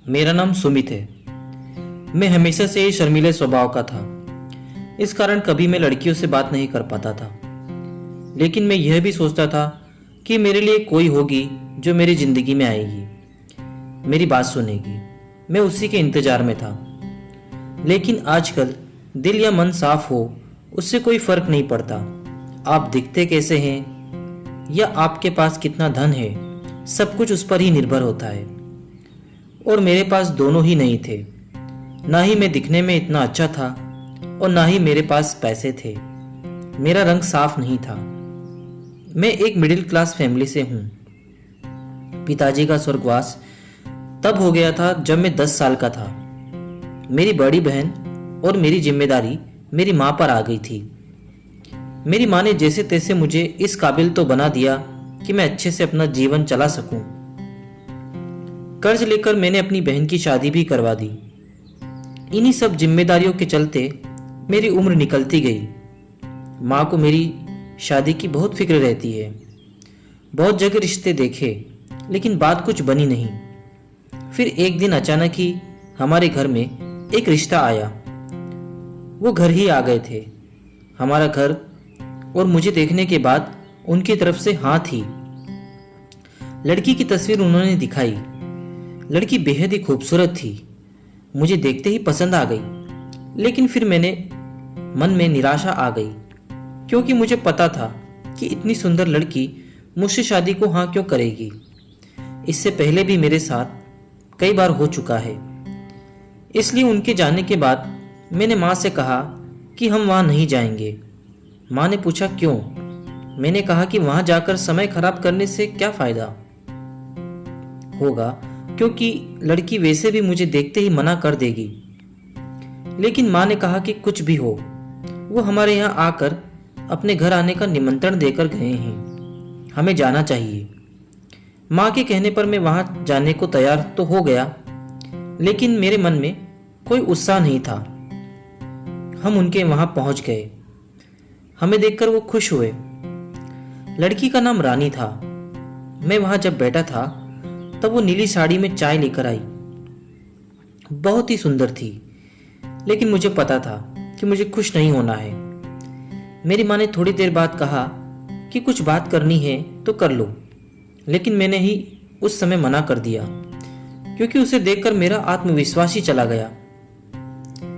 मेरा नाम सुमित है। मैं हमेशा से ही शर्मीले स्वभाव का था। इस कारण कभी मैं लड़कियों से बात नहीं कर पाता था। लेकिन मैं यह भी सोचता था कि मेरे लिए कोई होगी जो मेरी जिंदगी में आएगी, मेरी बात सुनेगी। मैं उसी के इंतजार में था। लेकिन आजकल दिल या मन साफ हो उससे कोई फर्क नहीं पड़ता। आप दिखते कैसे हैं या आपके पास कितना धन है, सब कुछ उस पर ही निर्भर होता है। और मेरे पास दोनों ही नहीं थे। ना ही मैं दिखने में इतना अच्छा था और ना ही मेरे पास पैसे थे। मेरा रंग साफ नहीं था। मैं एक मिडिल क्लास फैमिली से हूँ। पिताजी का स्वर्गवास तब हो गया था जब मैं 10 साल का था। मेरी बड़ी बहन और मेरी जिम्मेदारी मेरी माँ पर आ गई थी। मेरी माँ ने जैसे तैसे मुझे इस काबिल तो बना दिया कि मैं अच्छे से अपना जीवन चला सकूं। कर्ज लेकर मैंने अपनी बहन की शादी भी करवा दी। इन्हीं सब जिम्मेदारियों के चलते मेरी उम्र निकलती गई। माँ को मेरी शादी की बहुत फिक्र रहती है। बहुत जगह रिश्ते देखे लेकिन बात कुछ बनी नहीं। फिर एक दिन अचानक ही हमारे घर में एक रिश्ता आया। वो घर ही आ गए थे, हमारा घर, और मुझे देखने के बाद उनकी तरफ से हाँ थी। लड़की की तस्वीर उन्होंने दिखाई। लड़की बेहद ही खूबसूरत थी। मुझे देखते ही पसंद आ गई। लेकिन फिर मेरे मन में निराशा आ गई, क्योंकि मुझे पता था कि इतनी सुंदर लड़की मुझसे शादी को हाँ क्यों करेगी। इससे पहले भी मेरे साथ कई बार हो चुका है। इसलिए उनके जाने के बाद मैंने माँ से कहा कि हम वहाँ नहीं जाएंगे। माँ ने पूछा क्यों। मैंने कहा कि वहाँ जाकर समय खराब करने से क्या फायदा होगा, क्योंकि लड़की वैसे भी मुझे देखते ही मना कर देगी। लेकिन माँ ने कहा कि कुछ भी हो, वो हमारे यहाँ आकर अपने घर आने का निमंत्रण देकर गए हैं, हमें जाना चाहिए। माँ के कहने पर मैं वहाँ जाने को तैयार तो हो गया, लेकिन मेरे मन में कोई उत्साह नहीं था। हम उनके वहाँ पहुँच गए। हमें देखकर वो खुश हुए। लड़की का नाम रानी था। मैं वहाँ जब बैठा था तब वो नीली साड़ी में चाय लेकर आई। बहुत ही सुंदर थी। लेकिन मुझे पता था कि मुझे खुश नहीं होना है। मेरी माँ ने थोड़ी देर बाद कहा कि कुछ बात करनी है तो कर लो। लेकिन मैंने ही उस समय मना कर दिया, क्योंकि उसे देखकर मेरा आत्मविश्वास ही चला गया।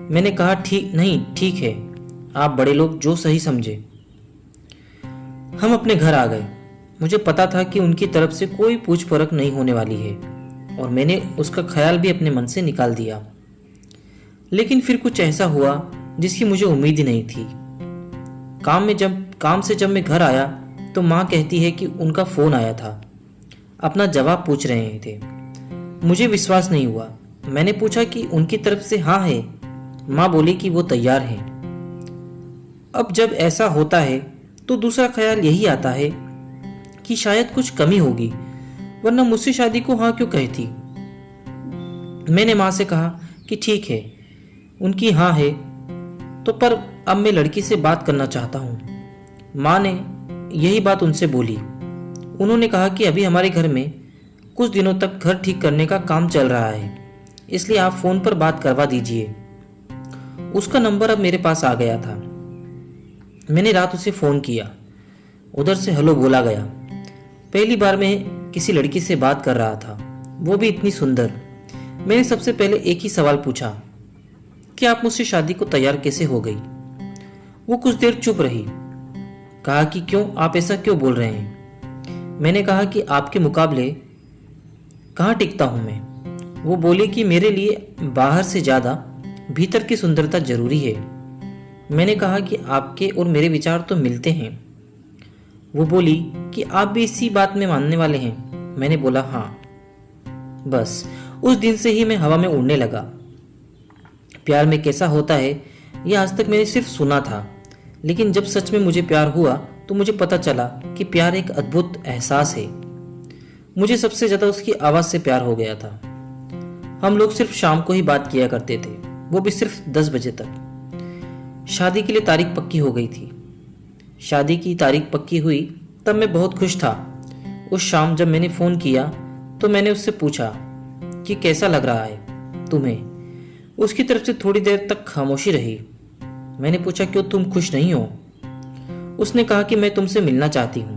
मैंने कहा ठीक है, आप बड़े लोग जो सही समझे। हम अपने घर आ गए। मुझे पता था कि उनकी तरफ से कोई पूछ परख नहीं होने वाली है, और मैंने उसका ख्याल भी अपने मन से निकाल दिया। लेकिन फिर कुछ ऐसा हुआ जिसकी मुझे उम्मीद ही नहीं थी। काम से जब मैं घर आया तो माँ कहती है कि उनका फोन आया था, अपना जवाब पूछ रहे थे। मुझे विश्वास नहीं हुआ। मैंने पूछा कि उनकी तरफ से हाँ है। माँ बोली कि वो तैयार हैं। अब जब ऐसा होता है तो दूसरा ख्याल यही आता है कि शायद कुछ कमी होगी, वरना मुझसे शादी को हाँ क्यों कहती। मैंने माँ से कहा कि ठीक है, उनकी हाँ है तो, पर अब मैं लड़की से बात करना चाहता हूँ। माँ ने यही बात उनसे बोली। उन्होंने कहा कि अभी हमारे घर में कुछ दिनों तक घर ठीक करने का काम चल रहा है, इसलिए आप फोन पर बात करवा दीजिए। उसका नंबर अब मेरे पास आ गया था। मैंने रात उसे फोन किया। उधर से हेलो बोला गया। पहली बार मैं किसी लड़की से बात कर रहा था, वो भी इतनी सुंदर। मैंने सबसे पहले एक ही सवाल पूछा कि आप मुझसे शादी को तैयार कैसे हो गई। वो कुछ देर चुप रही। कहा कि क्यों, आप ऐसा क्यों बोल रहे हैं। मैंने कहा कि आपके मुकाबले कहाँ टिकता हूँ मैं। वो बोली कि मेरे लिए बाहर से ज़्यादा भीतर की सुंदरता जरूरी है। मैंने कहा कि आपके और मेरे विचार तो मिलते हैं। वो बोली कि आप भी इसी बात में मानने वाले हैं। मैंने बोला हाँ। बस उस दिन से ही मैं हवा में उड़ने लगा। प्यार में कैसा होता है यह आज तक मैंने सिर्फ सुना था, लेकिन जब सच में मुझे प्यार हुआ तो मुझे पता चला कि प्यार एक अद्भुत एहसास है। मुझे सबसे ज्यादा उसकी आवाज से प्यार हो गया था। हम लोग सिर्फ शाम को ही बात किया करते थे, वो भी सिर्फ 10 बजे तक। शादी के लिए तारीख पक्की हो गई थी। शादी की तारीख पक्की हुई तब मैं बहुत खुश था। उस शाम जब मैंने फ़ोन किया तो मैंने उससे पूछा कि कैसा लग रहा है तुम्हें। उसकी तरफ से थोड़ी देर तक खामोशी रही। मैंने पूछा, क्यों तुम खुश नहीं हो? उसने कहा कि मैं तुमसे मिलना चाहती हूँ।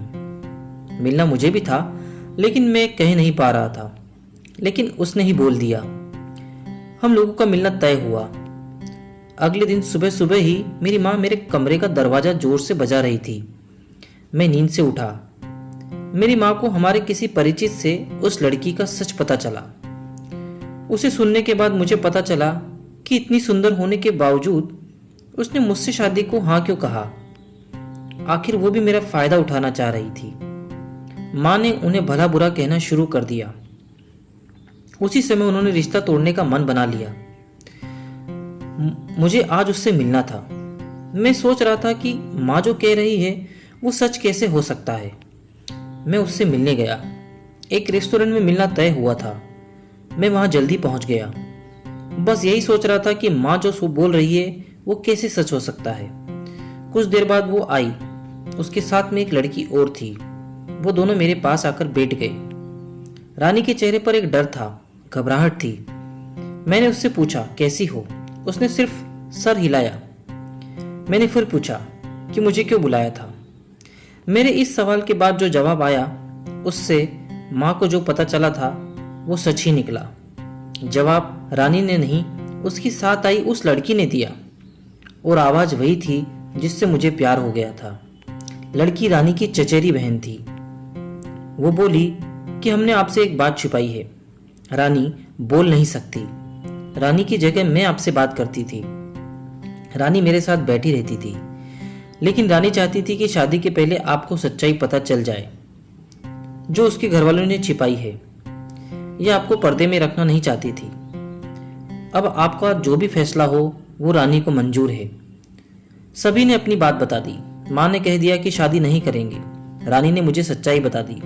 मिलना मुझे भी था, लेकिन मैं कह नहीं पा रहा था। लेकिन उसने ही बोल दिया। हम लोगों का मिलना तय हुआ। अगले दिन सुबह सुबह ही मेरी माँ मेरे कमरे का दरवाजा जोर से बजा रही थी। मैं नींद से उठा। मेरी माँ को हमारे किसी परिचित से उस लड़की का सच पता चला। उसे सुनने के बाद मुझे पता चला कि इतनी सुंदर होने के बावजूद उसने मुझसे शादी को हाँ क्यों कहा। आखिर वो भी मेरा फायदा उठाना चाह रही थी। माँ ने उन्हें भला बुरा कहना शुरू कर दिया। उसी समय उन्होंने रिश्ता तोड़ने का मन बना लिया। मुझे आज उससे मिलना था। मैं सोच रहा था कि माँ जो कह रही है वो सच कैसे हो सकता है। मैं उससे मिलने गया। एक रेस्टोरेंट में मिलना तय हुआ था। मैं वहां जल्दी पहुंच गया। बस यही सोच रहा था कि माँ जो बोल रही है वो कैसे सच हो सकता है। कुछ देर बाद वो आई। उसके साथ में एक लड़की और थी। वो दोनों मेरे पास आकर बैठ गए। रानी के चेहरे पर एक डर था, घबराहट थी। मैंने उससे पूछा, कैसी हो? उसने सिर्फ सर हिलाया। मैंने फिर पूछा कि मुझे क्यों बुलाया था। मेरे इस सवाल के बाद जो जवाब आया उससे माँ को जो पता चला था वो सच ही निकला। जवाब रानी ने नहीं, उसकी साथ आई उस लड़की ने दिया। और आवाज वही थी जिससे मुझे प्यार हो गया था। लड़की रानी की चचेरी बहन थी। वो बोली कि हमने आपसे एक बात छिपाई है। रानी बोल नहीं सकती। रानी की जगह मैं आपसे बात करती थी। रानी मेरे साथ बैठी रहती थी। लेकिन रानी चाहती थी कि शादी के पहले आपको सच्चाई पता चल जाए जो उसके घर वालों ने छिपाई है। यह आपको पर्दे में रखना नहीं चाहती थी। अब आपका जो भी फैसला हो वो रानी को मंजूर है। सभी ने अपनी बात बता दी। माँ ने कह दिया कि शादी नहीं करेंगे। रानी ने मुझे सच्चाई बता दी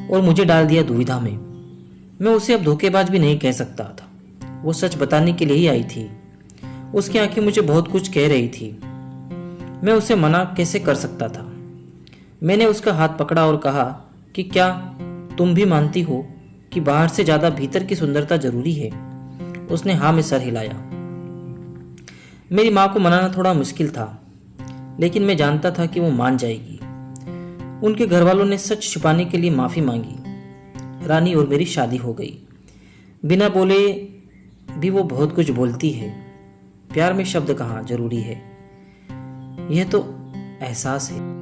और मुझे डाल दिया दुविधा में। मैं उसे अब धोखेबाज भी नहीं कह सकता था। वो सच बताने के लिए ही आई थी। उसकी आंखें मुझे बहुत कुछ कह रही थी। मैं उसे मना कैसे कर सकता था। मैंने उसका हाथ पकड़ा और कहा कि क्या तुम भी मानती हो कि बाहर से ज्यादा भीतर की सुंदरता जरूरी है? उसने हाँ में सर हिलाया। मेरी माँ को मनाना थोड़ा मुश्किल था, लेकिन मैं जानता था कि वो मान जाएगी। उनके घर वालों ने सच छिपाने के लिए माफी मांगी। रानी और मेरी शादी हो गई। बिना बोले भी वो बहुत कुछ बोलती है। प्यार में शब्द कहाँ जरूरी है, यह तो एहसास है।